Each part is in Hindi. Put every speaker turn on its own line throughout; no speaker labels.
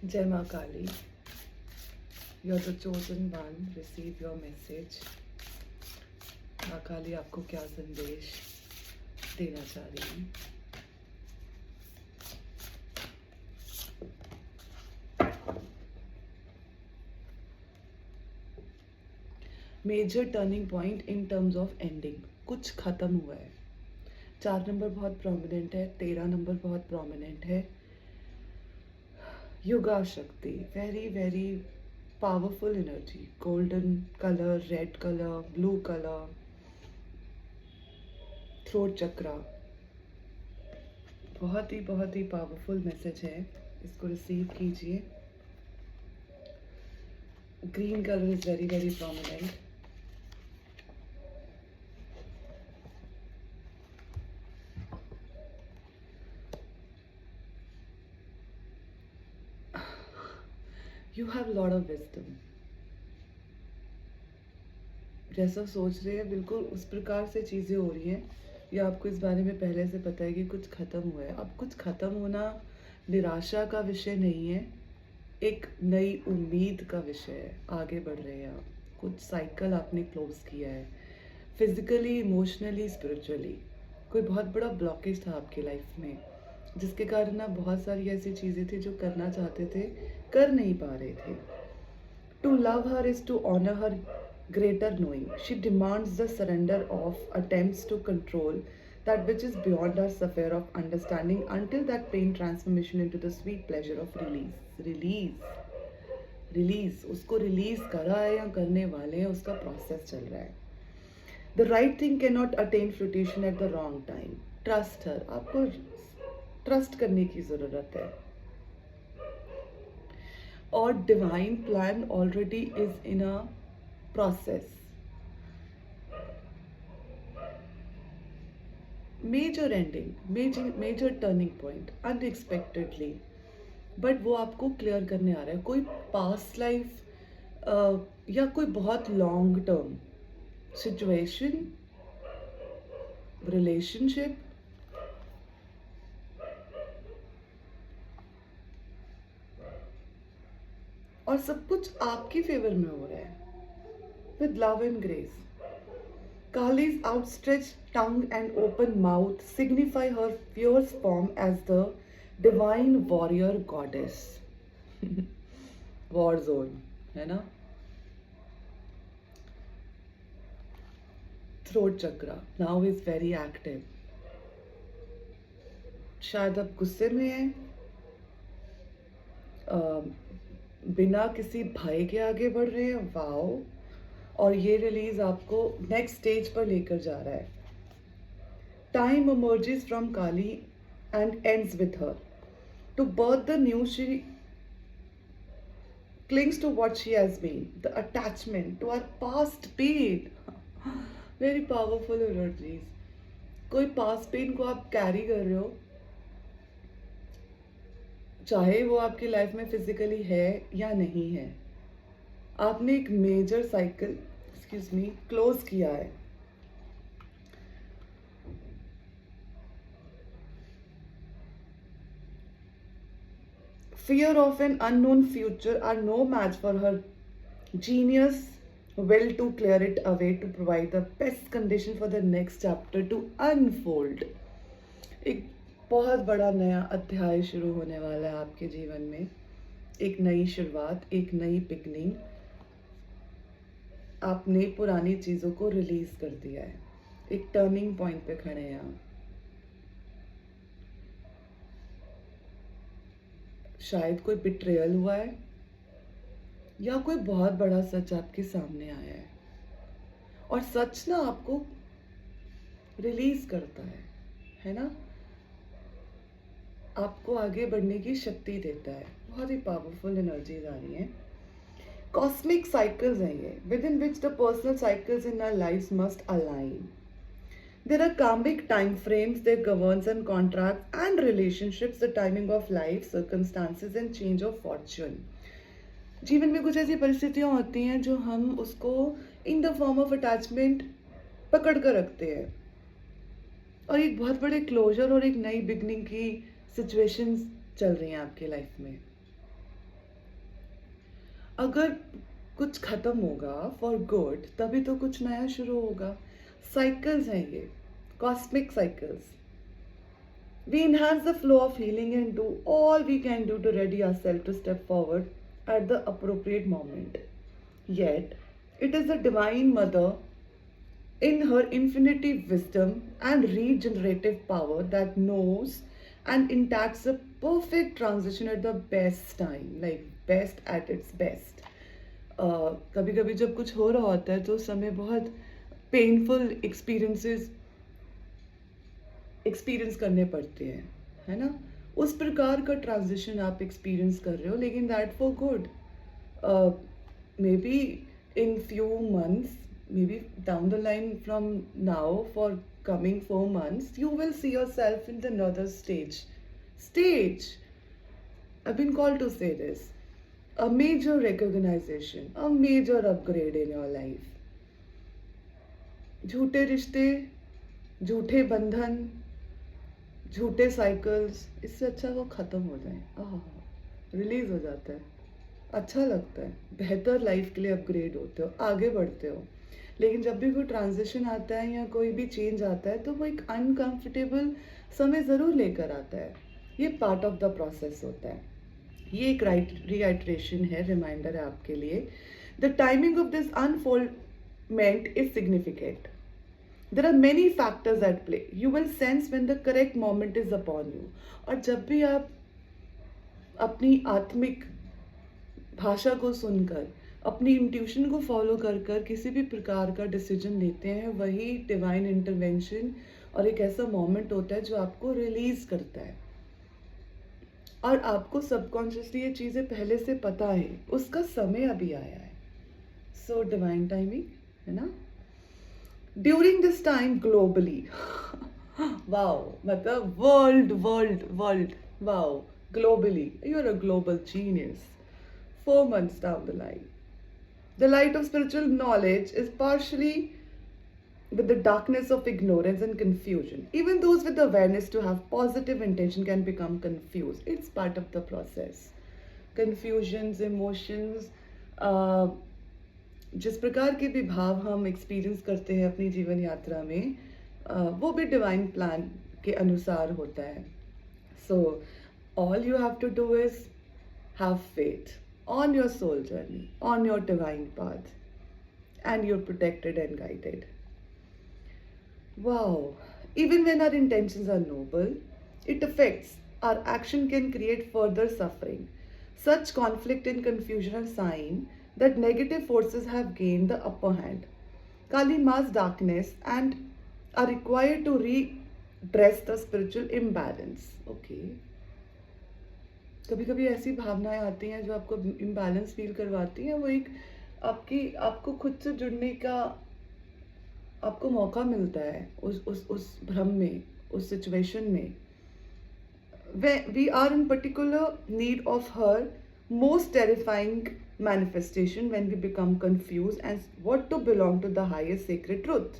जय माँ काली, you're the chosen one, receive your message। माँ काली आपको क्या संदेश देना चाह रही हैं? Major turning point in terms of ending, कुछ खत्म हुआ है। 4 नंबर बहुत प्रोमिनेंट है, 13 नंबर बहुत प्रोमिनेंट है। युगा शक्ति, very very powerful energy, golden colour, red colour, blue colour, throat chakra, बहुत ही पावरफुल मैसेज है। इसको रिसीव कीजिए। Green colour is very very prominent. You have lot of wisdom. जैसा सोच रहे हैं बिल्कुल उस प्रकार से चीज़ें हो रही हैं, या आपको इस बारे में पहले से पता है कि कुछ ख़त्म हुआ है। अब कुछ ख़त्म होना निराशा का विषय नहीं है, एक नई उम्मीद का विषय है। आगे बढ़ रहे हैं आप, कुछ साइकिल आपने क्लोज किया है, फिजिकली, इमोशनली, स्पिरिचुअली। कोई बहुत बड़ा ब्लॉकेज था आपकी लाइफ में, जिसके कारण आप बहुत सारी ऐसी चीज़ें थी जो करना चाहते थे, कर नहीं पा रहे थे। To love her is to honor her greater knowing. She demands the surrender of attempts to control that which is beyond our sphere of understanding until that pain transformation into the sweet pleasure of release. Release. Release. उसको release करा है या करने वाले हैं, उसका process चल रहा है। The right thing cannot attain fruition at the wrong time. Trust her. आपको trust करने की ज़रूरत है। और divine plan already is in a process. Major ending, major turning point unexpectedly, but वो आपको क्लियर करने आ रहा है। कोई पास्ट लाइफ या कोई बहुत लॉन्ग टर्म सिचुएशन, रिलेशनशिप, और सब कुछ आपके फेवर में हो रहा है with love and grace. Kali's outstretched tongue and open mouth signify her fierce form as the divine warrior goddess. War zone, है ना? Throat chakra now is very active. शायद आप गुस्से में हैं, बिना किसी भय के आगे बढ़ रहे हैं। वाओ! और ये रिलीज आपको नेक्स्ट स्टेज पर लेकर जा रहा है। Time emerges from Kali and ends with her. To birth the new, she clings to what she has been, the attachment to her past pain. Very powerful energies. कोई past pain को आप कैरी कर रहे हो, चाहे वो आपकी लाइफ में फिजिकली है या नहीं है। आपने एक मेजर साइकिल क्लोज किया है। Fear of an unknown future are no match for her genius will to clear it away to provide the best condition for the next chapter to unfold. एक बहुत बड़ा नया अध्याय शुरू होने वाला है आपके जीवन में, एक नई शुरुआत, एक नई बिगनिंग। आपने पुरानी चीज़ों को रिलीज कर दिया है, एक टर्निंग पॉइंट पे खड़े हैं आप। शायद कोई बिट्रेयल हुआ है या कोई बहुत बड़ा सच आपके सामने आया है, और सच ना आपको रिलीज करता है ना? आपको आगे बढ़ने की शक्ति देता है। बहुत ही पावरफुल एनर्जीज आ रही हैं। कॉस्मिक साइकिल्स हैं ये, within which the personal cycles in our lives must align. There are karmic time frames that governs and contracts and relationships, the timing of life, circumstances and change of fortune. जीवन में कुछ ऐसी परिस्थितियां होती हैं जो हम उसको इन द फॉर्म ऑफ अटैचमेंट पकड़ कर रखते हैं, और एक बहुत बड़े क्लोजर और एक नई बिगनिंग की सिचुएशंस चल रही हैं आपकी लाइफ में। अगर कुछ खत्म होगा फॉर गुड तभी तो कुछ नया शुरू होगा. साइकिल्स हैं ये, cosmic cycles. We enhance the flow of healing and do all we can do to ready ourselves to step forward at the appropriate moment. Yet, it is the Divine Mother in her infinity wisdom and regenerative power that knows and intacts the perfect transition at the best time, like best at its best. कभी कभी जब कुछ हो रहा होता है तो उस समय बहुत पेनफुल एक्सपीरियंस करने पड़ते हैं, है ना. उस प्रकार का ट्रांजिशन आप एक्सपीरियंस कर रहे हो, लेकिन that for good. May be in few months, may be down the line from now for coming 4 months, you will see yourself in another stage. I've been called to say this. A major recognition, a major upgrade in your life. झूठे रिश्ते, झूठे बंधन, झूठे साइकिल्स, इससे अच्छा वो ख़त्म हो जाए. रिलीज हो जाता है, अच्छा लगता है, बेहतर लाइफ के लिए अपग्रेड होते हो, आगे बढ़ते हो. लेकिन जब भी कोई ट्रांजिशन आता है या कोई भी चेंज आता है तो वो एक अनकंफर्टेबल समय ज़रूर लेकर आता है. ये पार्ट ऑफ द प्रोसेस होता है. ये एक रीआइट्रेशन है, रिमाइंडर है आपके लिए. The timing of this unfoldment is significant. There are many factors at play. You will sense when the correct moment is upon you. और जब भी आप अपनी आत्मिक भाषा को सुनकर, अपनी इंट्यूशन को फॉलो कर कर किसी भी प्रकार का डिसीजन लेते हैं, वही डिवाइन इंटरवेंशन और एक ऐसा मोमेंट होता है जो आपको रिलीज करता है. और आपको सबकॉन्शियसली ये चीज़ें पहले से पता है, उसका समय अभी आया है. सो डिवाइन टाइमिंग, है ना. During this time globally, wow, मतलब world, wow, globally, you're a global genius. 4 months down the line, the light of spiritual knowledge is partially with the darkness of ignorance and confusion. Even those with awareness to have positive intention can become confused. It's part of the process. Confusions, emotions, जिस प्रकार के भी भाव हम एक्सपीरियंस करते हैं अपनी जीवन यात्रा में, वो भी डिवाइन प्लान के अनुसार होता है. So all you have to do is have faith on your soul journey, on your divine path, and you're protected and guided. Wow, even when our intentions are noble, it affects our action can create further suffering. Such conflict and confusion are sign that negative forces have gained the upper hand. Kali Ma's darkness and are required to redress the spiritual imbalance. Okay. कभी कभी ऐसी भावनाएं आती हैं जो आपको इम्बैलेंस फील करवाती हैं. वो एक आपको खुद से जुड़ने का आपको मौका मिलता है उस भ्रम में, उस सिचुएशन में. We are in particular need of her most terrifying manifestation when we become confused as what to belong to the highest sacred truth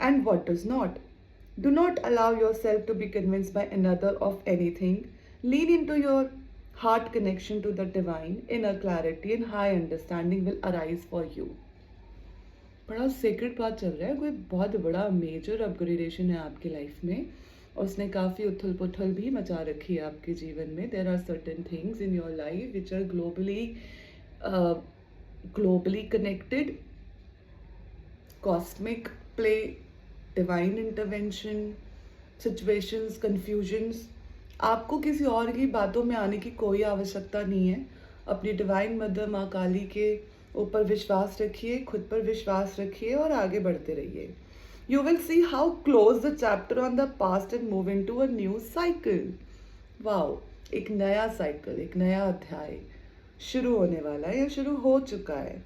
and what does not. Do not allow yourself to be convinced by another of anything. Lean into your heart connection to the divine. Inner clarity and high understanding will arise for you. बड़ा सेक्रेट बात चल रहा है, कोई बहुत बड़ा मेजर अपग्रेडेशन है आपकी लाइफ में. उसने काफ़ी उथल पुथल भी मचा रखी है आपके जीवन में. There are certain things in your life which are globally connected. Cosmic play, divine intervention, situations, confusions. आपको किसी और की बातों में आने की कोई आवश्यकता नहीं है. अपनी डिवाइन मदर माँ काली के ऊपर विश्वास रखिए, खुद पर विश्वास रखिए और आगे बढ़ते रहिए. You will see how close the chapter on the past and move into a new cycle. Wow, एक नया साइकिल, एक नया अध्याय शुरू होने वाला है या शुरू हो चुका है.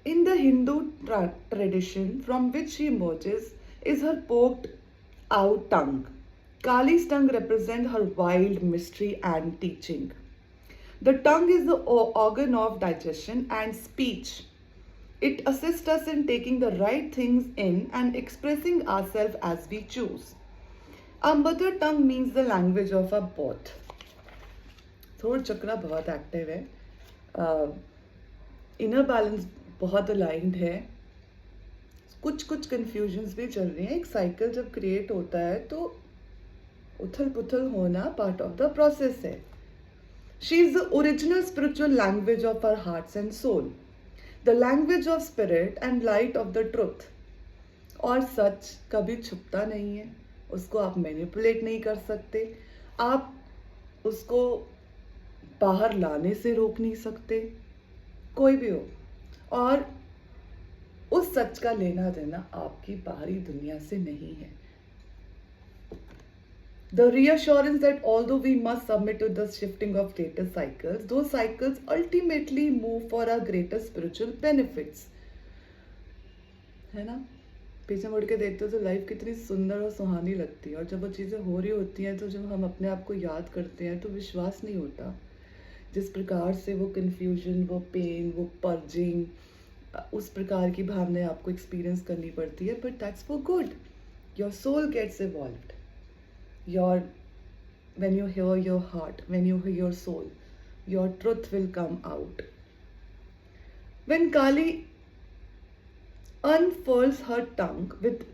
In the Hindu tradition from which she emerges is her poked out tongue. Kali's tongue represents her wild mystery and teaching. The tongue is the organ of digestion and speech. It assists us in taking the right things in and expressing ourselves as we choose. Our mother tongue means the language of our birth. Throat chakra बहुत एक्टिव है, इनर बैलेंस बहुत अलाइंड है, कुछ कुछ कन्फ्यूजन्स भी चल रही हैं। एक साइकिल जब क्रिएट होता है तो उथल पुथल होना पार्ट ऑफ द प्रोसेस है। She is the original spiritual language of our hearts and soul, the language of spirit and light of the truth. और सच कभी छुपता नहीं है, उसको आप मैनिपुलेट नहीं कर सकते, आप उसको बाहर लाने से रोक नहीं सकते, कोई भी हो। और उस सच का लेना देना आपकी बाहरी दुनिया से नहीं है। The reassurance that although we must submit to the shifting of greater cycles, those cycles ultimately move for our greater spiritual benefits. है ना? पीछे मुड़ के देखते हो तो लाइफ कितनी सुंदर और सुहानी लगती है, और जब वो चीज़ें हो रही होती हैं तो जब हम अपने आप को याद करते हैं तो विश्वास नहीं होता। जिस प्रकार से वो कन्फ्यूजन, वो पेन, वो पर्जिंग, उस प्रकार की भावनाएं आपको एक्सपीरियंस करनी पड़ती है, but that's for good. Your soul gets evolved. Your when you hear your heart, when you hear your soul, your truth will come out. When Kali unfurls her tongue with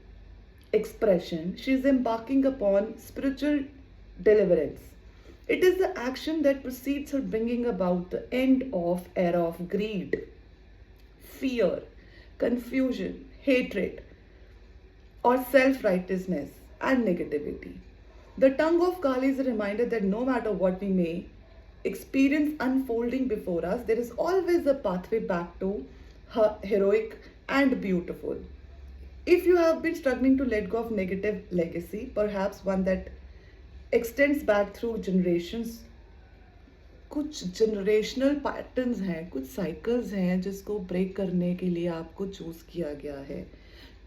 expression, she is embarking upon spiritual deliverance. It is the action that precedes her bringing about the end of era of greed, fear, confusion, hatred, or self-righteousness and negativity. The tongue of Kali is a reminder that no matter what we may experience unfolding before us, there is always a pathway back to her heroic and beautiful. If you have been struggling to let go of negative legacy, perhaps one that extends back through generations, कुछ जनरेशनल पैटर्न्स हैं, कुछ साइकिल्स हैं जिसको ब्रेक करने के लिए आपको चूज किया गया है।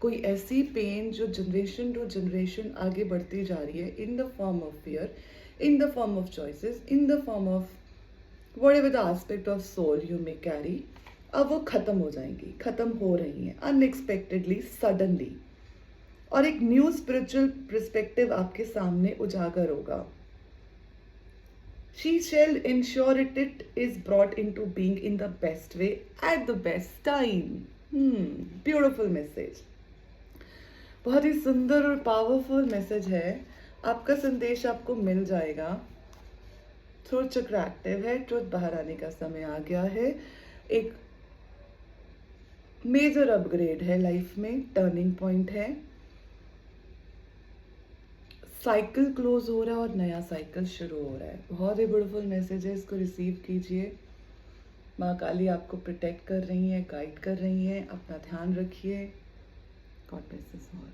कोई ऐसी पेन जो जनरेशन टू जनरेशन आगे बढ़ती जा रही है, in the form of fear, in the form of choices, in the form of whatever the aspect of soul you may carry, अब वो खत्म हो जाएंगी, खत्म हो रही हैं अनएक्सपेक्टेडली, सडनली। और एक न्यू स्पिरिचुअल पर्सपेक्टिव आपके सामने उजागर होगा। She shall ensure it is brought into being in the best way at the best time. Beautiful message. बहुत ही सुंदर और पावरफुल मैसेज है। आपका संदेश आपको मिल जाएगा। थ्रोट चक्र एक्टिव है, ट्रुथ बाहर आने का समय आ गया है। एक मेजर अपग्रेड है लाइफ में, टर्निंग पॉइंट है। साइकिल क्लोज हो रहा है और नया साइकिल शुरू हो रहा है। बहुत ही ब्यूटीफुल मैसेज है, इसको रिसीव कीजिए। माँ काली आपको प्रोटेक्ट कर रही हैं, गाइड कर रही हैं। अपना ध्यान रखिए। God bless us all.